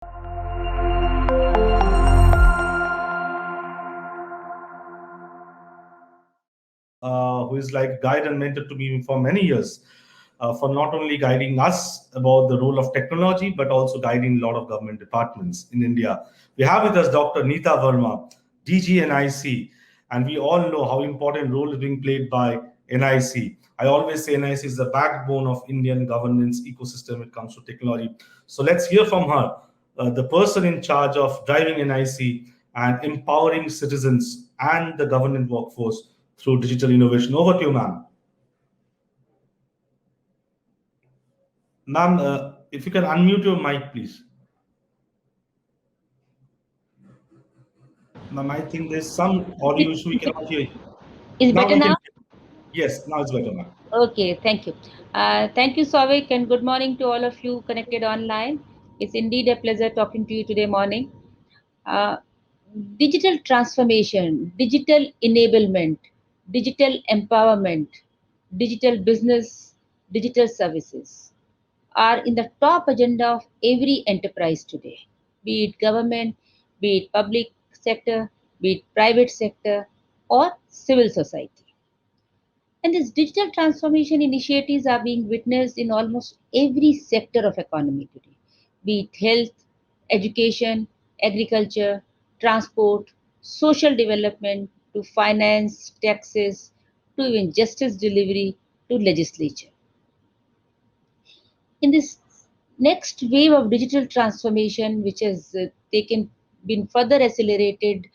Who is like guide and mentor to me for many years, for not only guiding us about the role of technology, but also guiding a lot of government departments in India. We have with us Dr. Neeta Verma, DG NIC, and we all know how important role is being played by NIC. I always say NIC is the backbone of Indian governance ecosystem when it comes to technology. So let's hear from her, the person in charge of driving NIC and empowering citizens and the government workforce through digital innovation. Over to you, ma'am. Ma'am, if you can unmute your mic, please. Ma'am, I think there's some audio issue. We cannot hear you. Is Now better we can. now? Yes, now it's better, ma'am. Okay, thank you. Thank you, Souvik, and good morning to all of you connected online. It's indeed a pleasure talking to you today morning. Uh, Digital transformation, digital enablement, digital empowerment, digital business, digital services are in the top agenda of every enterprise today, be it government, be it public sector, be it private sector, or civil society. And these digital transformation initiatives are being witnessed in almost every sector of economy today, be it health, education, agriculture, transport, social development, to finance, taxes, to even justice delivery, to legislature. In this next wave of digital transformation, which has been further accelerated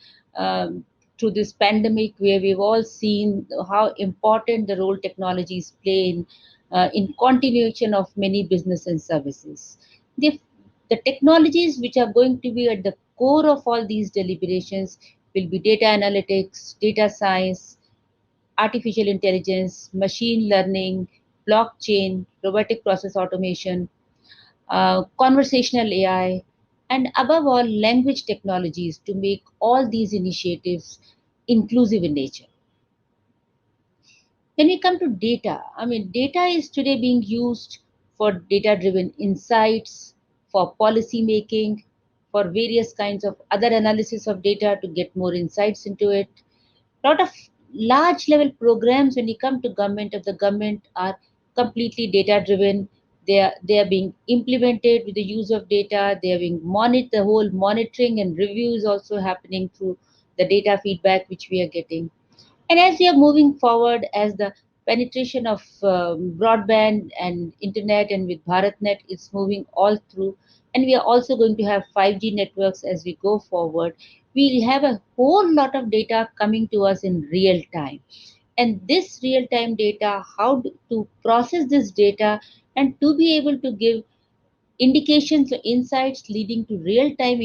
through this pandemic, where we've all seen how important the role technologies play in continuation of many business and services. The, the technologies which are going to be at the core of all these deliberations will be data analytics, data science, artificial intelligence, machine learning, blockchain, robotic process automation, conversational AI, and above all, language technologies to make all these initiatives inclusive in nature. When we come to data, data is today being used for data driven insights, for policy making, for various kinds of other analysis of data to get more insights into it. Lot of large level programs when you come to government are completely data driven. They are being implemented with the use of data. They are being the whole monitoring and review is also happening through the data feedback which we are getting. And as we are moving forward, as the penetration of broadband and internet and with BharatNet is moving all through, and we are also going to have 5G networks as we go forward, we'll have a whole lot of data coming to us in real time. And this real time data, to process this data and to be able to give indications or insights leading to real-time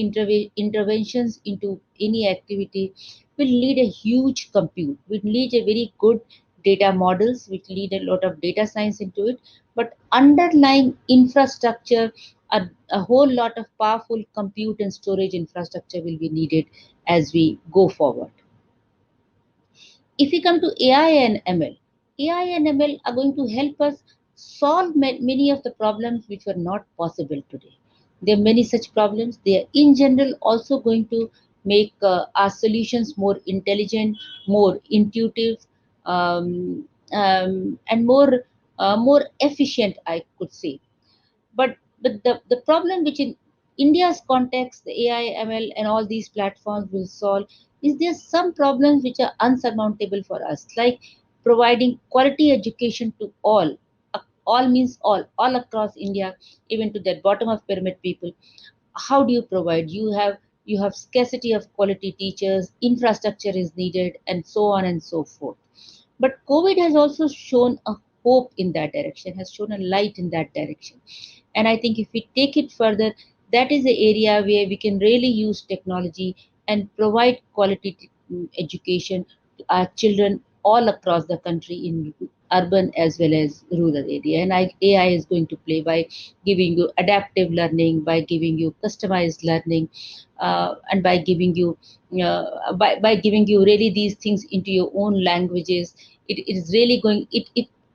interventions into any activity will need a huge compute, will need a very good data models, which lead a lot of data science into it, but underlying infrastructure, a whole lot of powerful compute and storage infrastructure will be needed as we go forward. If we come to AI and ML, AI and ML are going to help us solve many of the problems which were not possible today. There are many such problems. They are in general also going to make our solutions more intelligent, more intuitive, and more efficient, I could say. But the problem which in India's context, the AI, ML, and all these platforms will solve is there some problems which are unsurmountable for us, like providing quality education to all. All means all across India, even to that bottom of pyramid people. How do you provide? You have scarcity of quality teachers, infrastructure is needed, and so on and so forth. But COVID has also shown a hope in that direction, has shown a light in that direction. And I think if we take it further, that is the area where we can really use technology and provide quality education to our children all across the country in urban as well as rural area. And AI is going to play by giving you adaptive learning, by giving you customized learning, and by giving you really these things into your own languages. It is really going.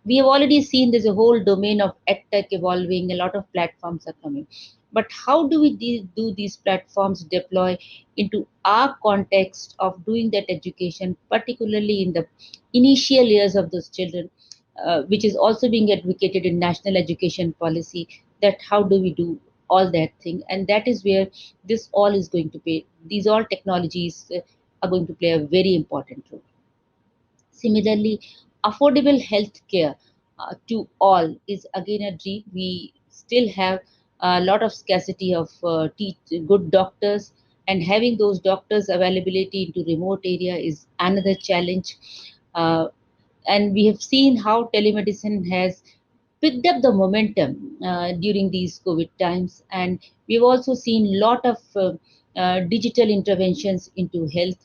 We have already seen there's a whole domain of edtech evolving. A lot of platforms are coming, but how do we do these platforms deploy into our context of doing that education, particularly in the initial years of those children, which is also being advocated in national education policy, that how do we do all that thing. And that is where this all is going to play, these all technologies are going to play a very important role. Similarly, affordable health care to all is again a dream. We still have a lot of scarcity of good doctors, and having those doctors availability into remote area is another challenge. Uh, and we have seen how telemedicine has picked up the momentum during these COVID times, and we've also seen lot of digital interventions into health,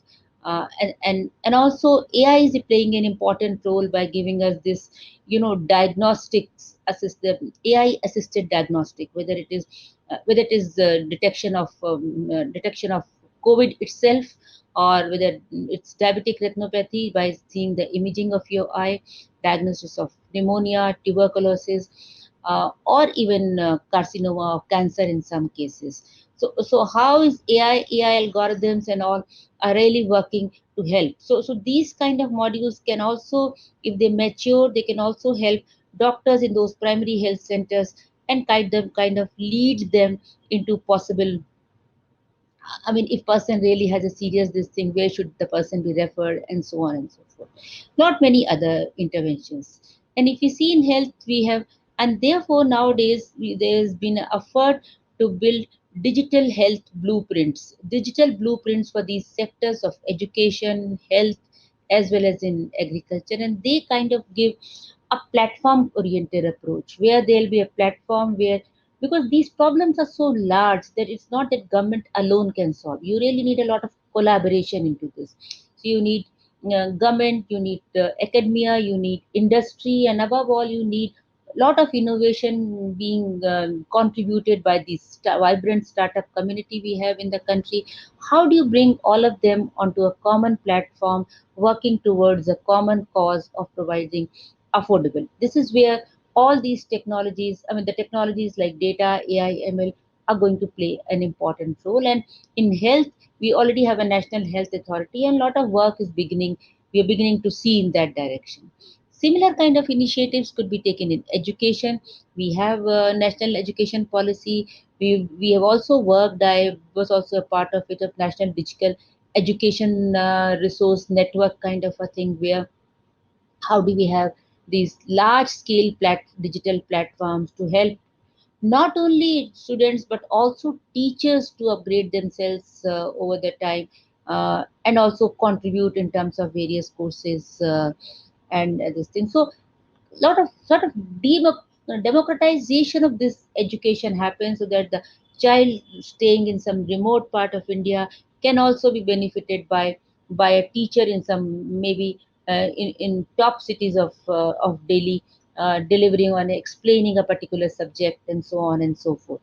and also AI is playing an important role by giving us this, diagnostics assisted AI assisted diagnostic, whether it is detection of COVID itself, or whether it's diabetic retinopathy by seeing the imaging of your eye, diagnosis of pneumonia, tuberculosis, or even carcinoma or cancer in some cases. So how is AI algorithms and all are really working to help? So these kind of modules can also, if they mature, they can also help doctors in those primary health centers and kind of lead them into possible. I mean, if person really has a serious this thing, where should the person be referred, and so on and so forth. Not many other interventions. And if you see in health, we have, and therefore nowadays there's been an effort to build digital blueprints for these sectors of education, health, as well as in agriculture, and they kind of give a platform oriented approach, where there'll be a platform where, because these problems are so large that it's not that government alone can solve. You really need a lot of collaboration into this. So you need government, you need academia, you need industry, and above all you need a lot of innovation being contributed by this vibrant startup community we have in the country. How do you bring all of them onto a common platform, working towards a common cause of providing affordable? This is where all these technologies, I mean, the technologies like data, AI, ML are going to play an important role. And in health, we already have a national health authority, and a lot of work is beginning. We are beginning to see in that direction. Similar kind of initiatives could be taken in education. We have a national education policy. We have also worked. I was also a part of it, of national digital education resource network kind of a thing, where how do we have these large scale digital platforms to help not only students but also teachers to upgrade themselves over the time, and also contribute in terms of various courses, and this thing. So lot of sort of democratization of this education happens, so that the child staying in some remote part of India can also be benefited by a teacher in some, maybe in top cities of Delhi, delivering on explaining a particular subject, and so on and so forth.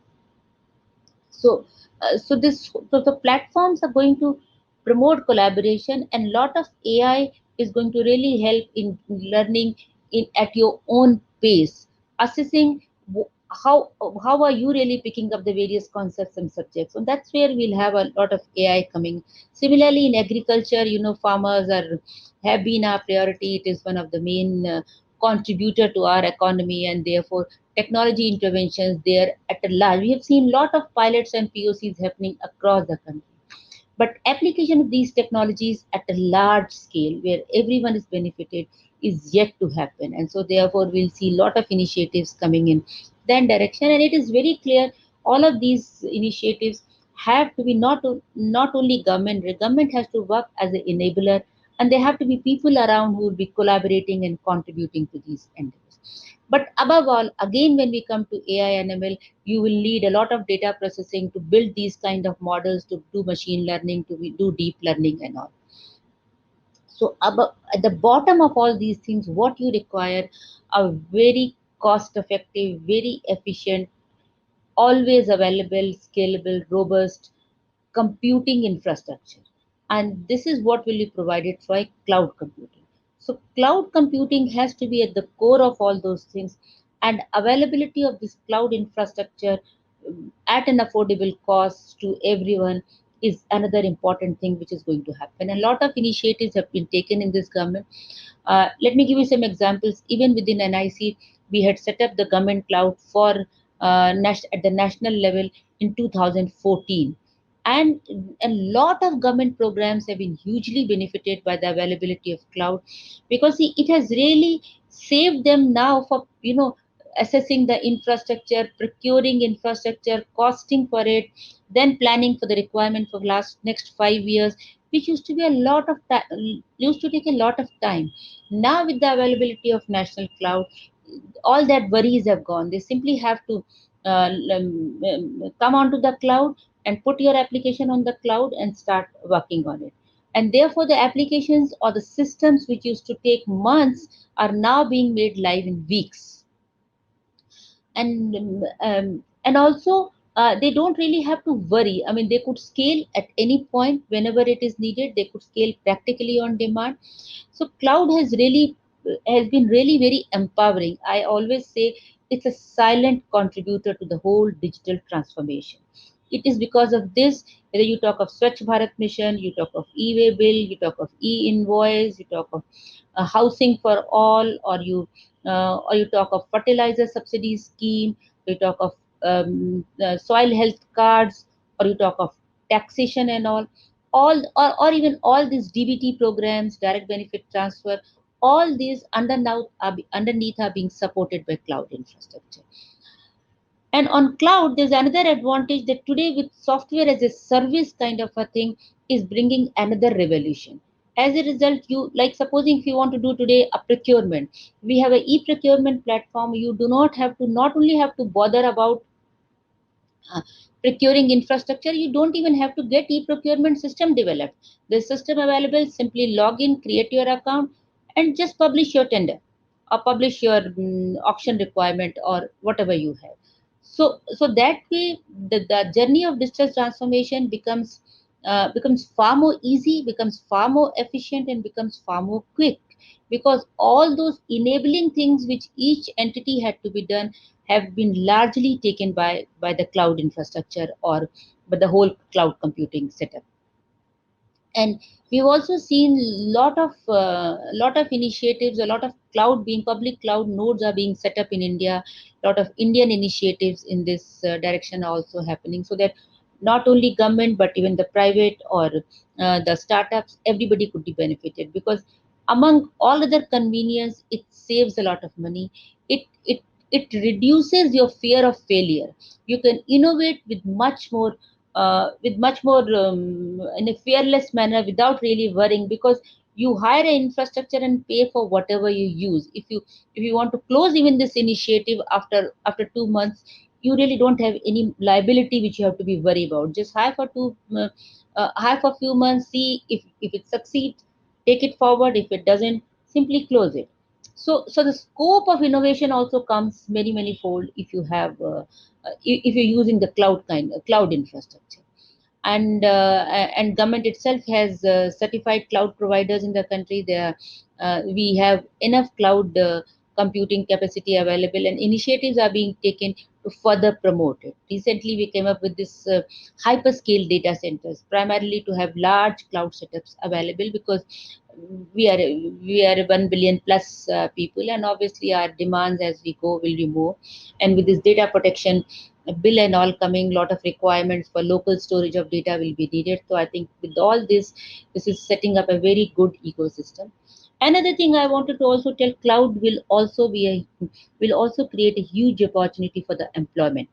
So the platforms are going to promote collaboration, and lot of AI is going to really help in learning in at your own pace, assessing w- how how are you really picking up the various concepts and subjects. So that's where we'll have a lot of AI coming. Similarly, in agriculture, farmers are have been our priority. It is one of the main contributor to our economy, and therefore technology interventions there at a large. We have seen a lot of pilots and POCs happening across the country. But application of these technologies at a large scale, where everyone is benefited, is yet to happen. And so therefore we'll see a lot of initiatives coming in that direction. And it is very clear all of these initiatives have to be not only government. The government has to work as an enabler, and there have to be people around who will be collaborating and contributing to these endeavors. But above all, again, when we come to AI and ML, you will need a lot of data processing to build these kind of models, to do machine learning, do deep learning and all. So at the bottom of all these things, what you require are very cost effective, very efficient, always available, scalable, robust computing infrastructure. And this is what will be provided by cloud computing. So cloud computing has to be at the core of all those things, and availability of this cloud infrastructure at an affordable cost to everyone is another important thing which is going to happen. A lot of initiatives have been taken in this government. Let me give you some examples. Even within NIC, we had set up the government cloud for at the national level in 2014. And a lot of government programs have been hugely benefited by the availability of cloud, because see, it has really saved them now for, assessing the infrastructure, procuring infrastructure, costing for it, then planning for the requirement for next 5 years, which used to be a lot of used to take a lot of time. Now with the availability of national cloud, all that worries have gone. They simply have to come onto the cloud and put your application on the cloud and start working on it. And therefore, the applications or the systems which used to take months are now being made live in weeks. And also, they don't really have to worry. I mean, they could scale at any point whenever it is needed. They could scale practically on demand. So cloud has been really very empowering. I always say it's a silent contributor to the whole digital transformation. It is because of this, whether you talk of Swachh Bharat Mission, you talk of e-way bill, you talk of e-invoice, you talk of housing for all, or you talk of fertilizer subsidy scheme, you talk of soil health cards, or you talk of taxation and or even all these DBT programs, direct benefit transfer, all these underneath are being supported by cloud infrastructure. And on cloud, there's another advantage that today, with software as a service kind of a thing, is bringing another revolution. As a result, you, like, supposing if you want to do today a procurement, we have a e-procurement platform. You do not have to, not only have to bother about uh, procuring infrastructure, you don't even have to get e-procurement system developed. The system available, simply log in, create your account, and just publish your tender, or publish your auction requirement, or whatever you have. So that way, the journey of digital transformation becomes far more easy, becomes far more efficient, and becomes far more quick, because all those enabling things which each entity had to be done have been largely taken by the cloud infrastructure, or by the whole cloud computing setup. And we've also seen lot of initiatives, a lot of public cloud nodes are being set up in India. A lot of Indian initiatives in this direction are also happening, so that not only government but even the private, or the startups, everybody could be benefited, because among all other convenience, it saves a lot of money. It reduces your fear of failure. You can innovate with much more in a fearless manner, without really worrying, because you hire an infrastructure and pay for whatever you use. If you want to close even this initiative after 2 months, you really don't have any liability which you have to be worried about. Just hire for a few months, see if it succeeds, take it forward. If it doesn't, simply close it. So the scope of innovation also comes many fold if you have if you're using the cloud infrastructure. And government itself has certified cloud providers in the country. We have enough cloud computing capacity available, and initiatives are being taken to further promote it. Recently, we came up with this hyperscale data centers, primarily to have large cloud setups available, because we are 1 billion plus people, and obviously our demands as we go will be more. And with this data protection bill and all coming, lot of requirements for local storage of data will be needed. So I think with all this is setting up a very good ecosystem. Another thing I wanted to also tell, cloud will also create a huge opportunity for the employment,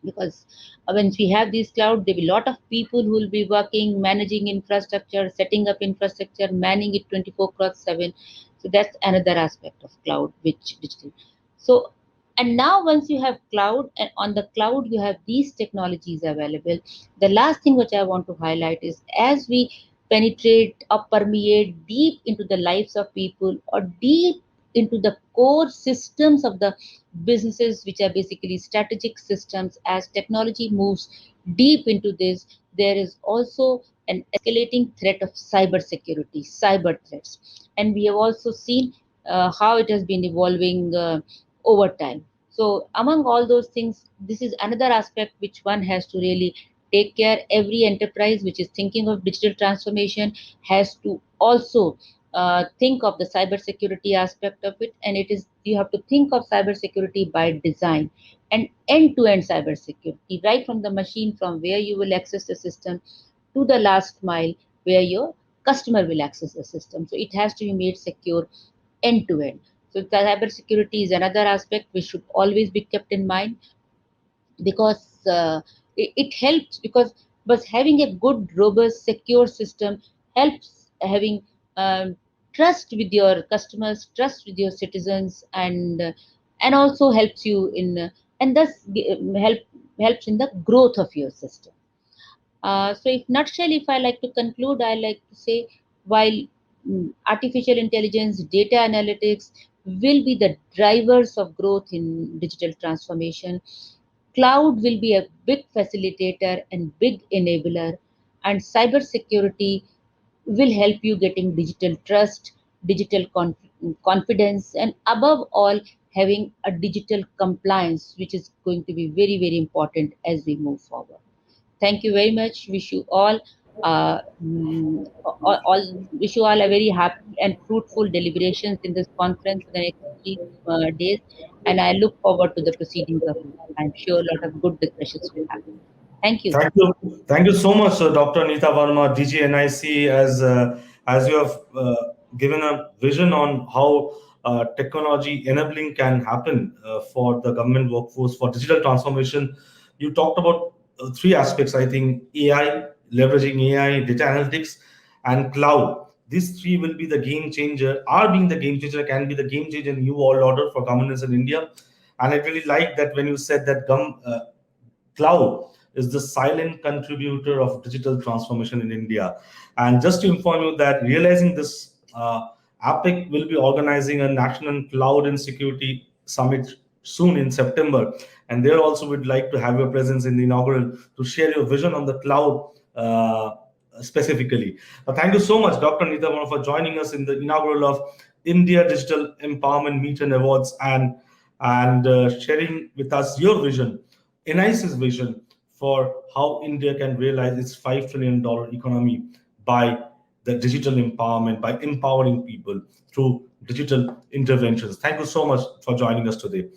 because once we have these cloud, there will be a lot of people who will be working, managing infrastructure, setting up infrastructure, manning it 24 cross 7. So that's another aspect of cloud, which digital. So, and now once you have cloud, and on the cloud you have these technologies available, the last thing which I want to highlight is, as we penetrate or permeate deep into the lives of people, or deep into the core systems of the businesses, which are basically strategic systems, as technology moves deep into this, there is also an escalating threat of cyber security, cyber threats. And we have also seen how it has been evolving over time. So among all those things, this is another aspect which one has to really take care. Every enterprise which is thinking of digital transformation has to also think of the cybersecurity aspect of it, and it is you have to think of cybersecurity by design and end-to-end cybersecurity, right from the machine from where you will access the system to the last mile where your customer will access the system. So it has to be made secure end to end. So the cybersecurity is another aspect which should always be kept in mind, because it helps, because having a good, robust, secure system helps having trust with your customers, trust with your citizens, and also helps you in and thus helps in the growth of your system. So, if nutshell, if I like to conclude, I like to say, while artificial intelligence, data analytics will be the drivers of growth in digital transformation, cloud will be a big facilitator and big enabler, and cybersecurity will help you getting digital trust, digital confidence, and above all, having a digital compliance, which is going to be very, very important as we move forward. Thank you very much. Wish you wish you all a very happy and fruitful deliberations in this conference for the next 3 days, and I look forward to the proceedings of it. I'm sure a lot of good discussions will happen. Thank you. Thank you so much, Dr. Nita Verma, DGNIC, as you have given a vision on how technology enabling can happen for the government workforce for digital transformation. You talked about three aspects, I think: AI, leveraging AI, data analytics, and cloud. These three will be the game changer, are being the game changer, can be the game changer in new world order for governance in India. And I really like that when you said that cloud is the silent contributor of digital transformation in India. And just to inform you that realizing this, APIC will be organizing a national cloud and security summit soon in September. And there also would like to have your presence in the inaugural to share your vision on the cloud specifically. Thank you so much, Dr. Nita Verma, for joining us in the inaugural of India Digital Empowerment Meet and Awards, and sharing with us your vision, NIC's vision for how India can realize its $5 trillion economy by the digital empowerment, by empowering people through digital interventions. Thank you so much for joining us today.